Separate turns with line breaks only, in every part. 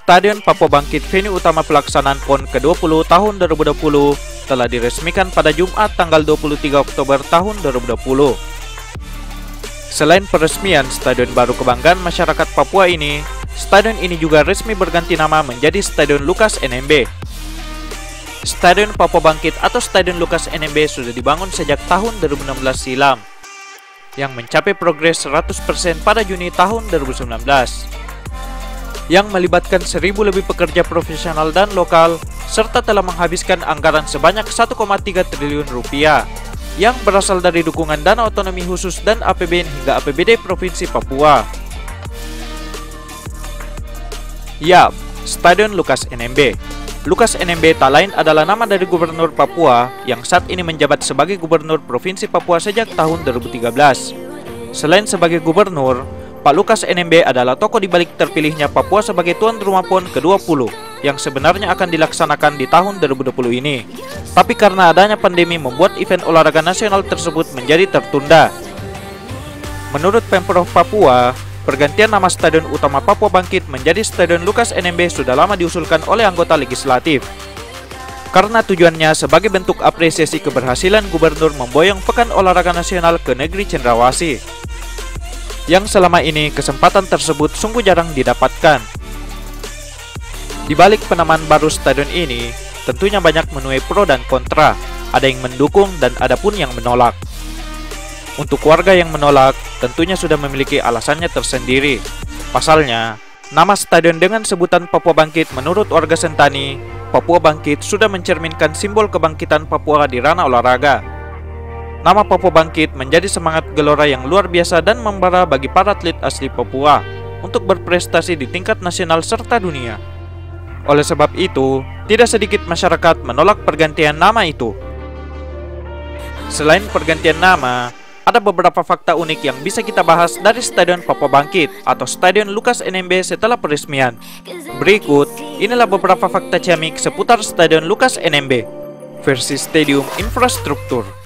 Stadion Papua Bangkit, venue utama pelaksanaan PON ke-20 tahun 2020, telah diresmikan pada Jumat tanggal 23 Oktober tahun 2020. Selain peresmian stadion baru kebanggaan masyarakat Papua ini, stadion ini juga resmi berganti nama menjadi Stadion Lukas NMB. Stadion Papua Bangkit atau Stadion Lukas NMB sudah dibangun sejak tahun 2016 silam, yang mencapai progres 100% pada Juni tahun 2019. Yang melibatkan 1.000 lebih pekerja profesional dan lokal, serta telah menghabiskan anggaran sebanyak 1,3 triliun rupiah, yang berasal dari dukungan dana otonomi khusus dan APBN hingga APBD Provinsi Papua. Yap, Stadion Lukas NMB. Lukas NMB tak lain adalah nama dari Gubernur Papua yang saat ini menjabat sebagai Gubernur Provinsi Papua sejak tahun 2013. Selain sebagai Gubernur, Pak Lukas NMB adalah tokoh di balik terpilihnya Papua sebagai tuan rumah PON ke-20 yang sebenarnya akan dilaksanakan di tahun 2020 ini. Tapi karena adanya pandemi membuat event olahraga nasional tersebut menjadi tertunda. Menurut Pemprov Papua, pergantian nama Stadion Utama Papua Bangkit menjadi Stadion Lukas NMB sudah lama diusulkan oleh anggota legislatif. Karena tujuannya sebagai bentuk apresiasi keberhasilan Gubernur memboyong Pekan Olahraga Nasional ke negeri Cendrawasih, yang selama ini kesempatan tersebut sungguh jarang didapatkan. Di balik penamaan baru stadion ini, tentunya banyak menuai pro dan kontra, ada yang mendukung dan ada pun yang menolak. Untuk warga yang menolak, tentunya sudah memiliki alasannya tersendiri. Pasalnya, nama stadion dengan sebutan Papua Bangkit menurut warga Sentani, Papua Bangkit sudah mencerminkan simbol kebangkitan Papua di ranah olahraga. Nama Papua Bangkit menjadi semangat gelora yang luar biasa dan membara bagi para atlet asli Papua untuk berprestasi di tingkat nasional serta dunia. Oleh sebab itu, tidak sedikit masyarakat menolak pergantian nama itu. Selain pergantian nama, ada beberapa fakta unik yang bisa kita bahas dari Stadion Papua Bangkit atau Stadion Lukas NMB setelah peresmian. Berikut, inilah beberapa fakta ciamik seputar Stadion Lukas NMB versi Stadium Infrastruktur.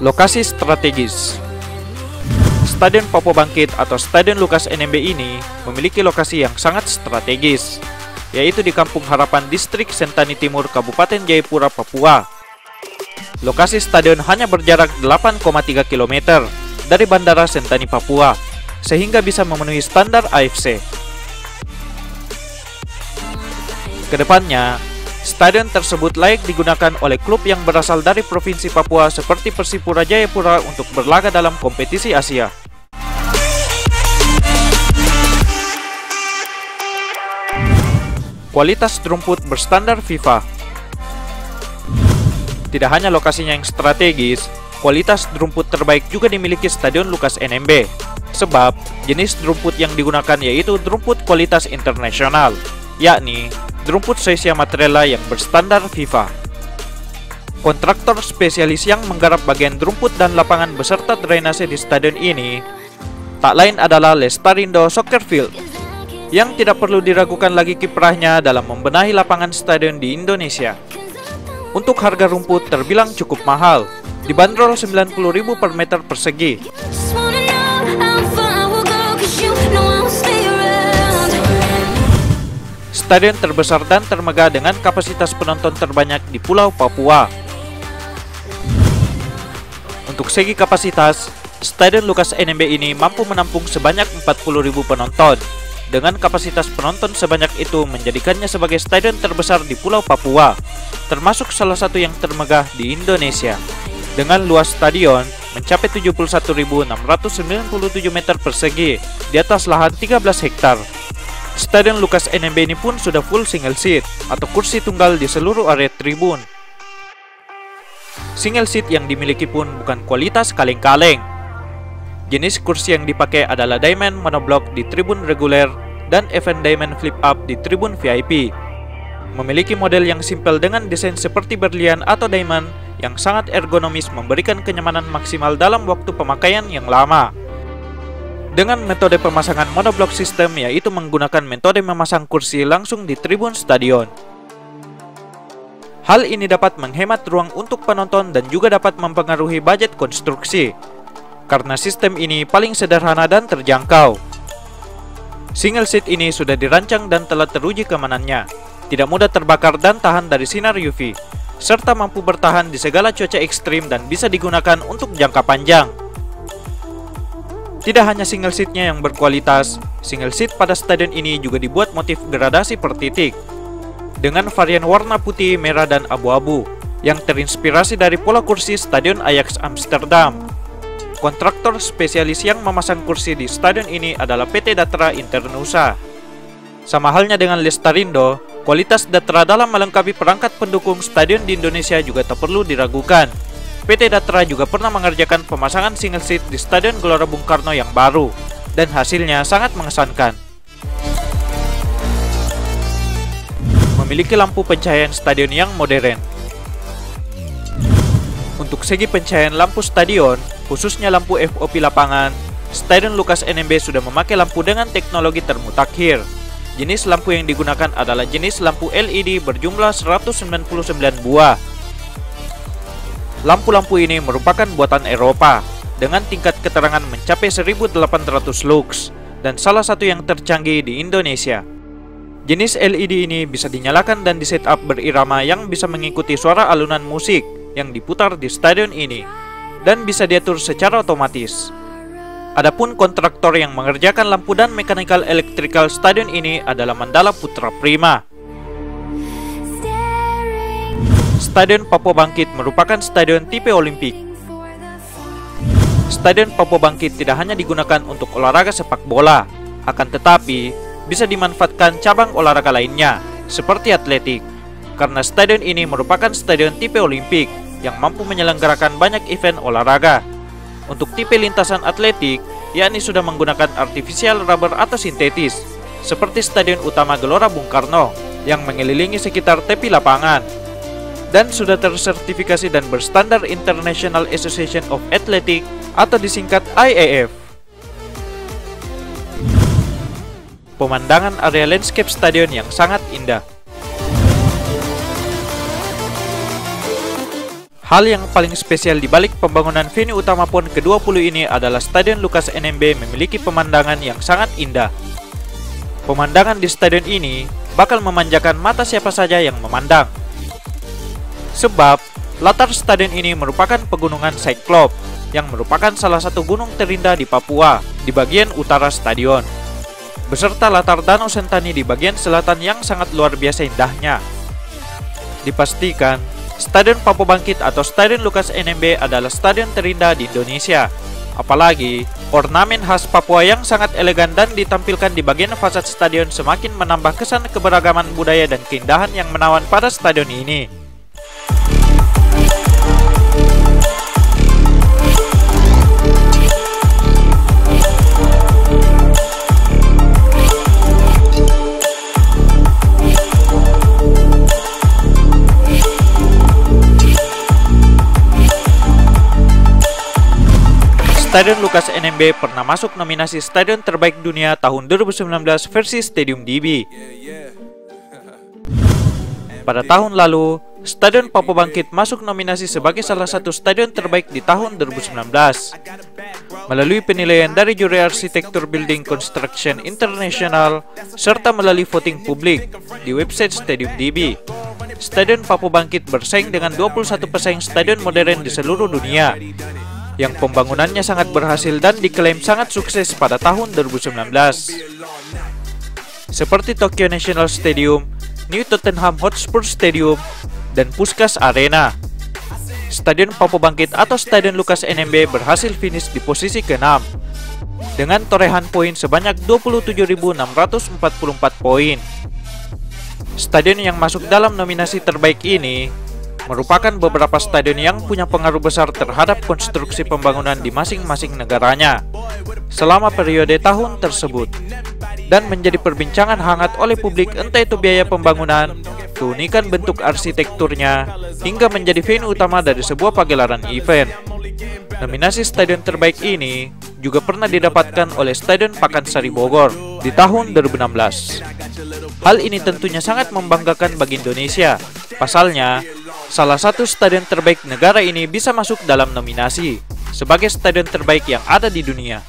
Lokasi strategis. Stadion Papua Bangkit atau Stadion Lukas NMB ini memiliki lokasi yang sangat strategis, yaitu di Kampung Harapan, Distrik Sentani Timur, Kabupaten Jayapura, Papua. Lokasi stadion hanya berjarak 8,3 km dari Bandara Sentani, Papua, sehingga bisa memenuhi standar AFC. Kedepannya, stadion tersebut layak digunakan oleh klub yang berasal dari Provinsi Papua seperti Persipura Jayapura untuk berlaga dalam kompetisi Asia. Kualitas rumput berstandar FIFA. Tidak hanya lokasinya yang strategis, kualitas rumput terbaik juga dimiliki Stadion Lukas NMB. Sebab, jenis rumput yang digunakan yaitu rumput kualitas internasional, yakni rumput Zoysia Matrela yang berstandar FIFA. Kontraktor spesialis yang menggarap bagian rumput dan lapangan beserta drainase di stadion ini tak lain adalah Lestarindo Soccer Field, yang tidak perlu diragukan lagi kiprahnya dalam membenahi lapangan stadion di Indonesia. Untuk harga rumput terbilang cukup mahal, dibanderol 90.000 per meter persegi. Stadion terbesar dan termegah dengan kapasitas penonton terbanyak di Pulau Papua. Untuk segi kapasitas, Stadion Lukas NMB ini mampu menampung sebanyak 40.000 penonton. Dengan kapasitas penonton sebanyak itu menjadikannya sebagai stadion terbesar di Pulau Papua, termasuk salah satu yang termegah di Indonesia. Dengan luas stadion mencapai 71.697 meter persegi di atas lahan 13 hektar. Stadion Lukas NMB ini pun sudah full single seat atau kursi tunggal di seluruh area tribun. Single seat yang dimiliki pun bukan kualitas kaleng-kaleng. Jenis kursi yang dipakai adalah Diamond Monoblock di tribun reguler dan Event Diamond Flip Up di tribun VIP. Memiliki model yang simpel dengan desain seperti berlian atau diamond yang sangat ergonomis, memberikan kenyamanan maksimal dalam waktu pemakaian yang lama. Dengan metode pemasangan monoblock system, yaitu menggunakan metode memasang kursi langsung di tribun stadion. Hal ini dapat menghemat ruang untuk penonton dan juga dapat mempengaruhi budget konstruksi, karena sistem ini paling sederhana dan terjangkau. Single seat ini sudah dirancang dan telah teruji keamanannya, tidak mudah terbakar dan tahan dari sinar UV, serta mampu bertahan di segala cuaca ekstrim dan bisa digunakan untuk jangka panjang. Tidak hanya single seatnya yang berkualitas, single seat pada stadion ini juga dibuat motif gradasi per titik, dengan varian warna putih, merah, dan abu-abu, yang terinspirasi dari pola kursi Stadion Ajax Amsterdam. Kontraktor spesialis yang memasang kursi di stadion ini adalah PT Datra Internusa. Sama halnya dengan Lestarindo, kualitas Datra dalam melengkapi perangkat pendukung stadion di Indonesia juga tak perlu diragukan. PT Datra juga pernah mengerjakan pemasangan single seat di Stadion Gelora Bung Karno yang baru, dan hasilnya sangat mengesankan. Memiliki lampu pencahayaan stadion yang modern. Untuk segi pencahayaan lampu stadion, khususnya lampu FOP lapangan, Stadion Lukas NMB sudah memakai lampu dengan teknologi termutakhir. Jenis lampu yang digunakan adalah jenis lampu LED berjumlah 199 buah. Lampu-lampu ini merupakan buatan Eropa, dengan tingkat keterangan mencapai 1800 lux, dan salah satu yang tercanggih di Indonesia. Jenis LED ini bisa dinyalakan dan disetup berirama yang bisa mengikuti suara alunan musik yang diputar di stadion ini, dan bisa diatur secara otomatis. Adapun kontraktor yang mengerjakan lampu dan mechanical electrical stadion ini adalah Mandala Putra Prima. Stadion Papua Bangkit merupakan stadion tipe Olimpik. Stadion Papua Bangkit tidak hanya digunakan untuk olahraga sepak bola, akan tetapi bisa dimanfaatkan cabang olahraga lainnya, seperti atletik. Karena stadion ini merupakan stadion tipe Olimpik yang mampu menyelenggarakan banyak event olahraga. Untuk tipe lintasan atletik, yakni sudah menggunakan artificial rubber atau sintetis, seperti stadion utama Gelora Bung Karno yang mengelilingi sekitar tepi lapangan, dan sudah tersertifikasi dan berstandar International Association of Athletics atau disingkat IAAF. Pemandangan area landscape stadion yang sangat indah. Hal yang paling spesial di balik pembangunan venue utama PON ke-20 ini adalah Stadion Lukas NMB memiliki pemandangan yang sangat indah. Pemandangan di stadion ini bakal memanjakan mata siapa saja yang memandang. Sebab, latar stadion ini merupakan pegunungan Cyclops, yang merupakan salah satu gunung terindah di Papua, di bagian utara stadion, beserta latar Danau Sentani di bagian selatan yang sangat luar biasa indahnya. Dipastikan, Stadion Papua Bangkit atau Stadion Lukas NMB adalah stadion terindah di Indonesia. Apalagi, ornamen khas Papua yang sangat elegan dan ditampilkan di bagian fasad stadion semakin menambah kesan keberagaman budaya dan keindahan yang menawan pada stadion ini. Stadion Lukas NMB pernah masuk nominasi Stadion Terbaik Dunia tahun 2019 versi Stadium DB. Pada tahun lalu, Stadion Papua Bangkit masuk nominasi sebagai salah satu stadion terbaik di tahun 2019. Melalui penilaian dari juri arsitektur Building Construction International, serta melalui voting publik di website Stadium DB, Stadion Papua Bangkit bersaing dengan 21 pesaing stadion modern di seluruh dunia, yang pembangunannya sangat berhasil dan diklaim sangat sukses pada tahun 2019. Seperti Tokyo National Stadium, New Tottenham Hotspur Stadium, dan Puskas Arena. Stadion Papua Bangkit atau Stadion Lukas NMB berhasil finish di posisi ke-6 dengan torehan poin sebanyak 27.644 poin. Stadion yang masuk dalam nominasi terbaik ini merupakan beberapa stadion yang punya pengaruh besar terhadap konstruksi pembangunan di masing-masing negaranya selama periode tahun tersebut, dan menjadi perbincangan hangat oleh publik entah itu biaya pembangunan, keunikan bentuk arsitekturnya, hingga menjadi venue utama dari sebuah pagelaran event. Nominasi stadion terbaik ini juga pernah didapatkan oleh Stadion Pakansari Bogor di tahun 2016. Hal ini tentunya sangat membanggakan bagi Indonesia. Pasalnya, salah satu stadion terbaik negara ini bisa masuk dalam nominasi. sebagai stadion terbaik yang ada di dunia.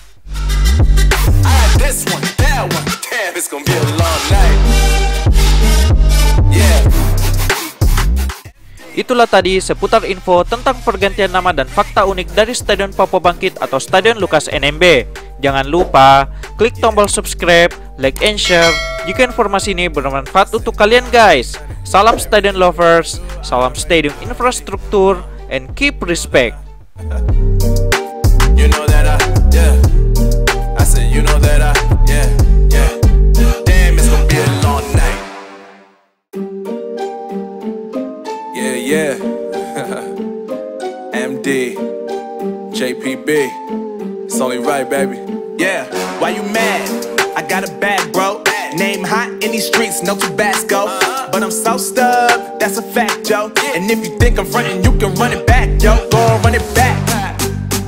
Itulah tadi seputar info tentang pergantian nama dan fakta unik dari Stadion Papua Bangkit atau Stadion Lukas NMB. Jangan lupa klik tombol subscribe, like and share jika informasi ini bermanfaat untuk kalian guys. Salam Stadion Lovers, salam stadium infrastruktur, and keep respect. You know that I said you know that damn, it's gonna be a long night. Yeah. MD, JPB, it's only right, baby.
Yeah, why you mad? I got a bag, bro. Name hot in these streets, no Tabasco. But I'm so stubbed, that's a fact, yo. And if you think I'm frontin', you can run it back, yo. Go and run it back.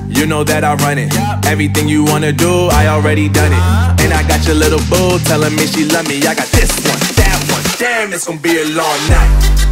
You know that I run it. Everything you wanna do, I already done it. And I got your little boo telling me she love me. I got this one, that one. Damn, it's gonna be a long night.